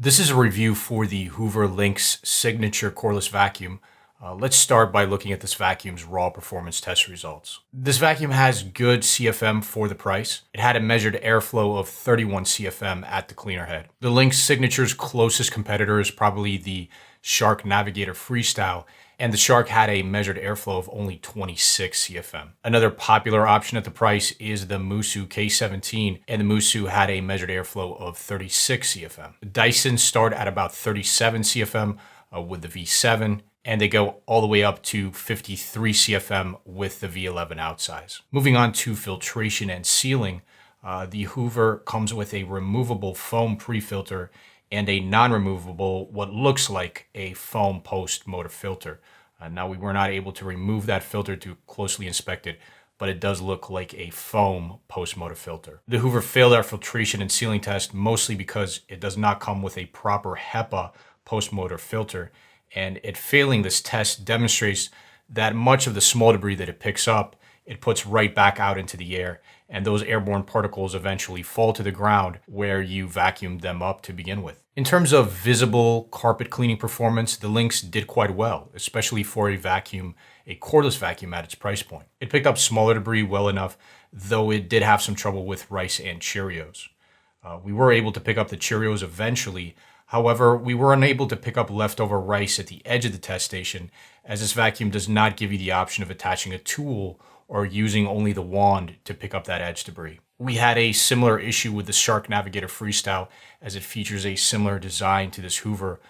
This is a review for the Hoover Linx Signature cordless vacuum. Let's start by looking at this vacuum's raw performance test results. This vacuum has good CFM for the price. It had a measured airflow of 31 CFM at the cleaner head. The Linx Signature's closest competitor is probably the Shark Navigator Freestyle, and the Shark had a measured airflow of only 26 CFM. Another popular option at the price is the Musu K17, and the Musu had a measured airflow of 36 CFM. The Dyson start at about 37 CFM with the V7, and they go all the way up to 53 CFM with the V11 outsize. Moving on to filtration and sealing, the Hoover comes with a removable foam pre-filter and a non-removable, what looks like a foam post-motor filter. Now, we were not able to remove that filter to closely inspect it, but it does look like a foam post-motor filter. The Hoover failed our filtration and sealing test mostly because it does not come with a proper HEPA post-motor filter, and it failing this test demonstrates that much of the small debris that it picks up, it puts right back out into the air, and those airborne particles eventually fall to the ground where you vacuumed them up to begin with. In terms of visible carpet cleaning performance, the Linx did quite well, especially for a vacuum, a cordless vacuum at its price point. It picked up smaller debris well enough, though it did have some trouble with rice and Cheerios. We were able to pick up the Cheerios eventually. However, we were unable to pick up leftover rice at the edge of the test station, as this vacuum does not give you the option of attaching a tool or using only the wand to pick up that edge debris. We had a similar issue with the Shark Navigator Freestyle, as it features a similar design to this Hoover.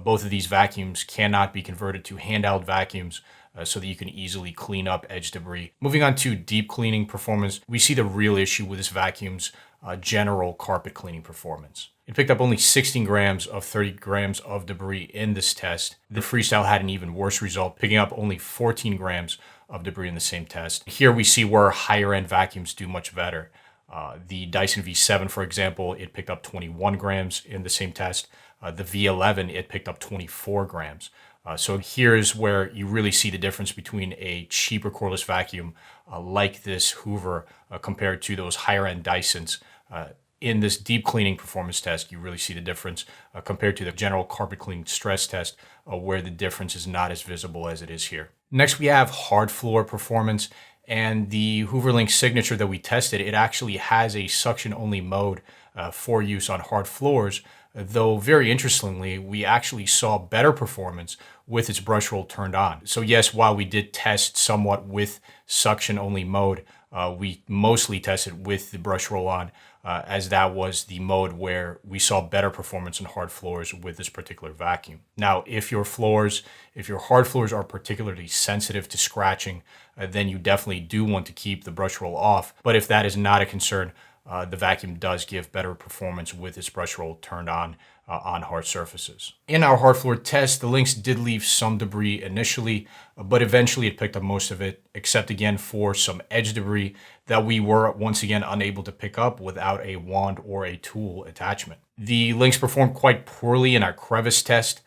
Both of these vacuums cannot be converted to handheld vacuums so that you can easily clean up edge debris. Moving on to deep cleaning performance, we see the real issue with this vacuum's general carpet cleaning performance. It picked up only 16 grams of 30 grams of debris in this test. The Freestyle had an even worse result, picking up only 14 grams of debris in the same test. Here we see where higher end vacuums do much better. The Dyson V7, for example, it picked up 21 grams in the same test. The V11, it picked up 24 grams. So here's where you really see the difference between a cheaper cordless vacuum like this Hoover compared to those higher end Dysons. In this deep cleaning performance test, you really see the difference compared to the general carpet cleaning stress test, where the difference is not as visible as it is here. Next, we have hard floor performance, and the Hoover Linx Signature that we tested, it actually has a suction-only mode for use on hard floors, though very interestingly, we actually saw better performance with its brush roll turned on. So yes, while we did test somewhat with suction-only mode, we mostly tested with the brush roll on, as that was the mode where we saw better performance on hard floors with this particular vacuum. Now, if your hard floors are particularly sensitive to scratching, then you definitely do want to keep the brush roll off. But if that is not a concern, the vacuum does give better performance with its brush roll turned on hard surfaces. In our hard floor test, the Linx did leave some debris initially, but eventually it picked up most of it, except again for some edge debris that we were once again unable to pick up without a wand or a tool attachment. The Linx performed quite poorly in our crevice test,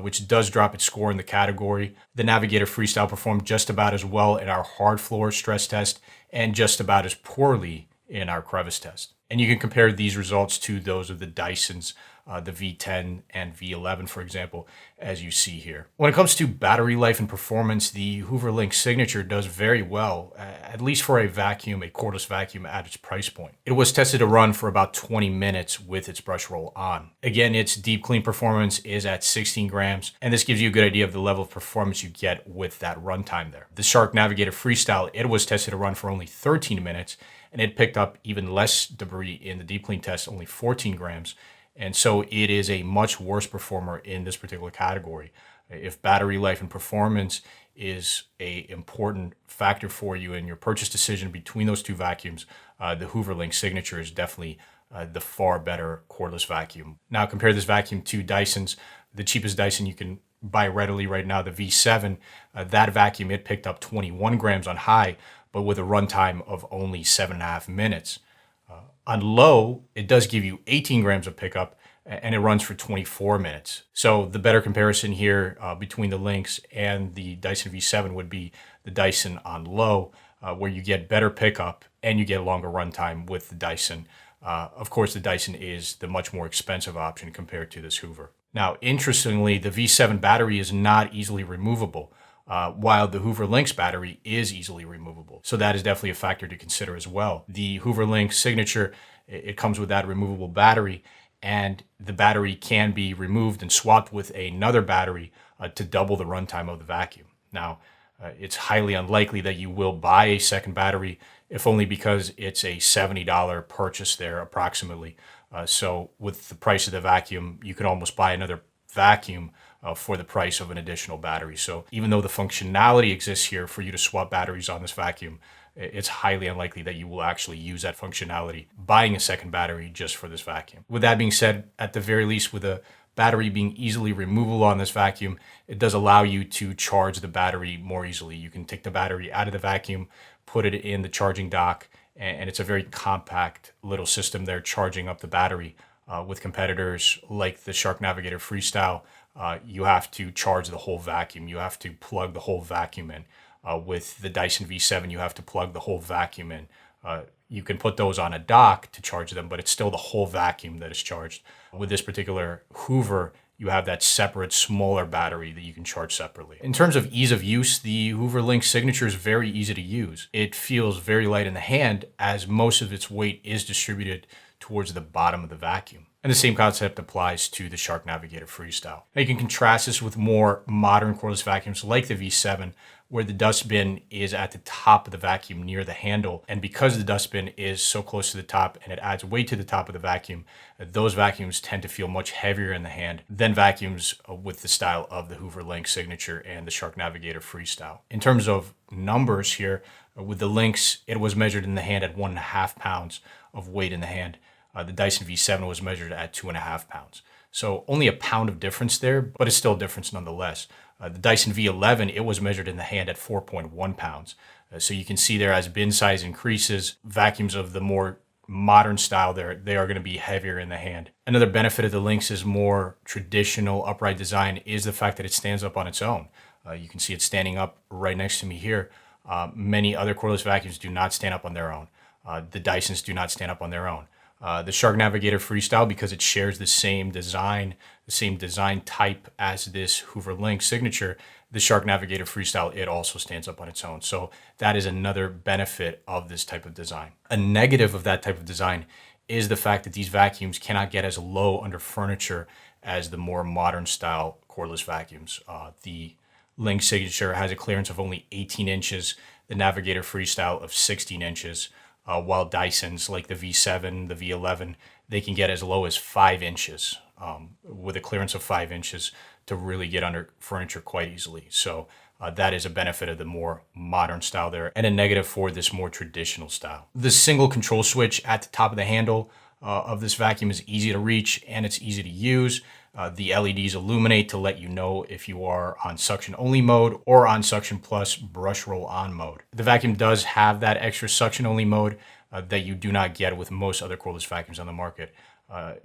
which does drop its score in the category. The Navigator Freestyle performed just about as well in our hard floor stress test and just about as poorly in our crevice test. And you can compare these results to those of the Dysons, the V10 and V11, for example, as you see here. When it comes to battery life and performance, the Hoover Linx Signature does very well, at least for a vacuum, a cordless vacuum at its price point. It was tested to run for about 20 minutes with its brush roll on. Again, its deep clean performance is at 16 grams, and this gives you a good idea of the level of performance you get with that runtime there. The Shark Navigator Freestyle, it was tested to run for only 13 minutes, and it picked up even less debris in the deep clean test, only 14 grams. And so it is a much worse performer in this particular category. If battery life and performance is an important factor for you in your purchase decision between those two vacuums, the Hoover Linx Signature is definitely the far better cordless vacuum. Now compare this vacuum to Dyson's. The cheapest Dyson you can buy readily right now, the V7, that vacuum, it picked up 21 grams on high, but with a runtime of only 7.5 minutes. On low, it does give you 18 grams of pickup, and it runs for 24 minutes. So the better comparison here between the Linx and the Dyson V7 would be the Dyson on low, where you get better pickup and you get a longer runtime with the Dyson Of course, the Dyson is the much more expensive option compared to this Hoover. Now, interestingly, the V7 battery is not easily removable, while the Hoover Linx battery is easily removable. So that is definitely a factor to consider as well. The Hoover Linx Signature, it comes with that removable battery, and the battery can be removed and swapped with another battery to double the runtime of the vacuum. Now, it's highly unlikely that you will buy a second battery, if only because it's a $70 purchase there approximately. So with the price of the vacuum, you can almost buy another vacuum for the price of an additional battery. So even though the functionality exists here for you to swap batteries on this vacuum, it's highly unlikely that you will actually use that functionality buying a second battery just for this vacuum. With that being said, at the very least, with a battery being easily removable on this vacuum, it does allow you to charge the battery more easily. You can take the battery out of the vacuum, put it in the charging dock, and it's a very compact little system there charging up the battery. With competitors like the Shark Navigator Freestyle, you have to charge the whole vacuum. You have to plug the whole vacuum in. With the Dyson V7, you have to plug the whole vacuum in. You can put those on a dock to charge them, but it's still the whole vacuum that is charged. With this particular Hoover, you have that separate, smaller battery that you can charge separately. In terms of ease of use, the Hoover Linx Signature is very easy to use. It feels very light in the hand as most of its weight is distributed towards the bottom of the vacuum. And the same concept applies to the Shark Navigator Freestyle. Now you can contrast this with more modern cordless vacuums like the V7, where the dustbin is at the top of the vacuum near the handle. And because the dustbin is so close to the top and it adds weight to the top of the vacuum, those vacuums tend to feel much heavier in the hand than vacuums with the style of the Hoover Linx Signature and the Shark Navigator Freestyle. In terms of numbers here, with the Linx, it was measured in the hand at 1.5 pounds of weight in the hand. The Dyson V7 was measured at 2.5 pounds. So only a pound of difference there, but it's still a difference nonetheless. The Dyson V11, it was measured in the hand at 4.1 pounds. So you can see there as bin size increases, vacuums of the more modern style there, they are going to be heavier in the hand. Another benefit of the Linx's more traditional upright design is the fact that it stands up on its own. You can see it standing up right next to me here. Many other cordless vacuums do not stand up on their own. The Dysons do not stand up on their own. The Shark Navigator Freestyle, because it shares the same design type as this Hoover Linx Signature, the Shark Navigator Freestyle, it also stands up on its own. So that is another benefit of this type of design. A negative of that type of design is the fact that these vacuums cannot get as low under furniture as the more modern style cordless vacuums. The Linx Signature has a clearance of only 18 inches, the Navigator Freestyle of 16 inches. While Dysons like the V7, the V11, they can get as low as 5 inches with a clearance of 5 inches to really get under furniture quite easily. So that is a benefit of the more modern style there and a negative for this more traditional style. The single control switch at the top of the handle of this vacuum is easy to reach and it's easy to use. The LEDs illuminate to let you know if you are on suction only mode or on suction plus brush roll on mode. The vacuum does have that extra suction only mode that you do not get with most other cordless vacuums on the market.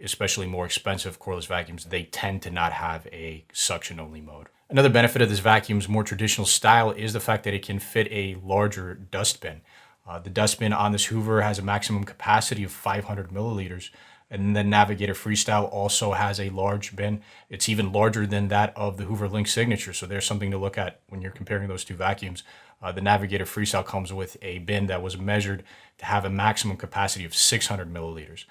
Especially more expensive cordless vacuums, they tend to not have a suction only mode. Another benefit of this vacuum's more traditional style is the fact that it can fit a larger dustbin. The dustbin on this Hoover has a maximum capacity of 500 milliliters. And the Navigator Freestyle also has a large bin. It's even larger than that of the Hoover Linx Signature. So there's something to look at when you're comparing those two vacuums. The Navigator Freestyle comes with a bin that was measured to have a maximum capacity of 600 milliliters.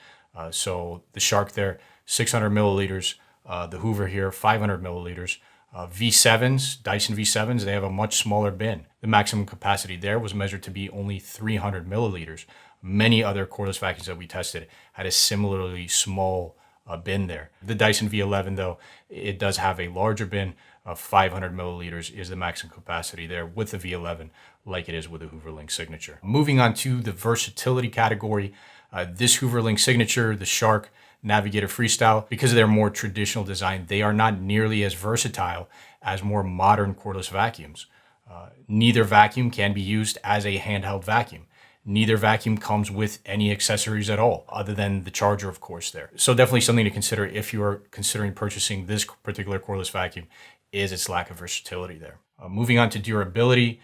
So the Shark there, 600 milliliters. The Hoover here, 500 milliliters. V7s, Dyson V7s, they have a much smaller bin. The maximum capacity there was measured to be only 300 milliliters. Many other cordless vacuums that we tested had a similarly small bin there. The Dyson V11, though, it does have a larger bin of 500 milliliters is the maximum capacity there with the V11, like it is with the Hoover Linx Signature. Moving on to the versatility category, this Hoover Linx Signature, the Shark Navigator Freestyle, because of their more traditional design, they are not nearly as versatile as more modern cordless vacuums. Neither vacuum can be used as a handheld vacuum. Neither vacuum comes with any accessories at all, other than the charger, of course, there. So definitely something to consider if you are considering purchasing this particular cordless vacuum is its lack of versatility there. Moving on to durability,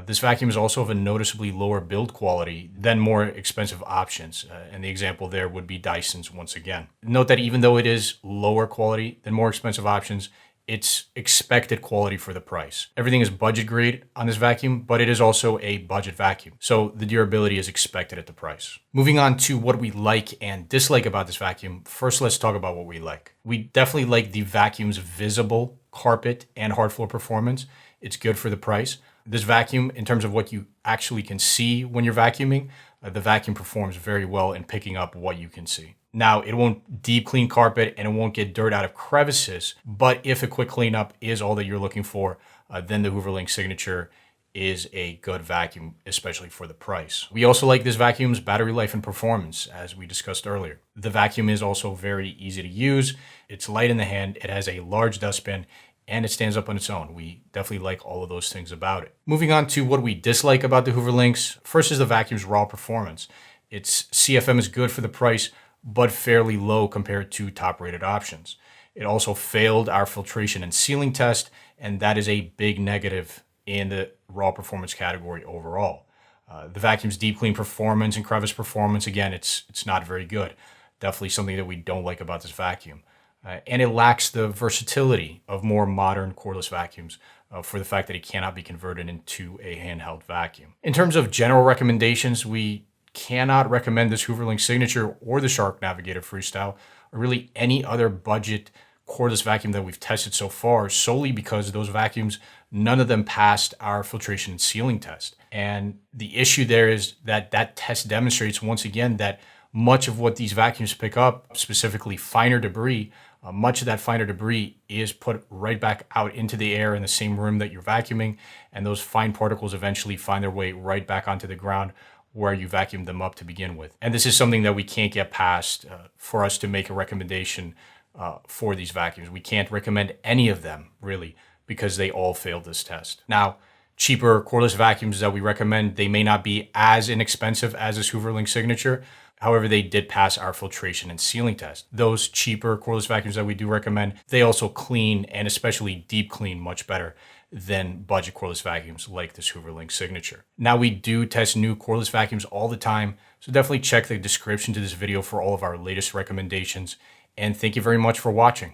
this vacuum is also of a noticeably lower build quality than more expensive options. And the example there would be Dyson's once again. Note that even though it is lower quality than more expensive options, it's expected quality for the price. Everything is budget grade on this vacuum, but it is also a budget vacuum. So the durability is expected at the price. Moving on to what we like and dislike about this vacuum. First, let's talk about what we like. We definitely like the vacuum's visible carpet and hard floor performance. It's good for the price. This vacuum, in terms of what you actually can see when you're vacuuming, the vacuum performs very well in picking up what you can see. Now, it won't deep clean carpet and it won't get dirt out of crevices, but if a quick cleanup is all that you're looking for, then the Hoover Linx Signature is a good vacuum, especially for the price. We also like this vacuum's battery life and performance, as we discussed earlier. The vacuum is also very easy to use. It's light in the hand. It has a large dustbin and it stands up on its own. We definitely like all of those things about it. Moving on to what we dislike about the Hoover Linx. First is the vacuum's raw performance. Its CFM is good for the price, but fairly low compared to top-rated options. It also failed our filtration and sealing test, and that is a big negative in the raw performance category overall. The vacuum's deep clean performance and crevice performance, again, it's not very good. Definitely something that we don't like about this vacuum. And it lacks the versatility of more modern cordless vacuums for the fact that it cannot be converted into a handheld vacuum. In terms of general recommendations, we cannot recommend this Hoover Linx Signature or the Shark Navigator Freestyle, or really any other budget cordless vacuum that we've tested so far, solely because those vacuums, none of them passed our filtration and sealing test. And the issue there is that that test demonstrates once again that much of what these vacuums pick up, specifically finer debris, much of that finer debris is put right back out into the air in the same room that you're vacuuming, and those fine particles eventually find their way right back onto the ground where you vacuumed them up to begin with. And this is something that we can't get past for us to make a recommendation for these vacuums. We can't recommend any of them, really, because they all failed this test. Now, cheaper cordless vacuums that we recommend, they may not be as inexpensive as this Hoover Linx Signature. However, they did pass our filtration and sealing test. Those cheaper cordless vacuums that we do recommend, they also clean and especially deep clean much better than budget cordless vacuums like this Hoover Linx Signature. Now, we do test new cordless vacuums all the time, so definitely check the description to this video for all of our latest recommendations. And thank you very much for watching.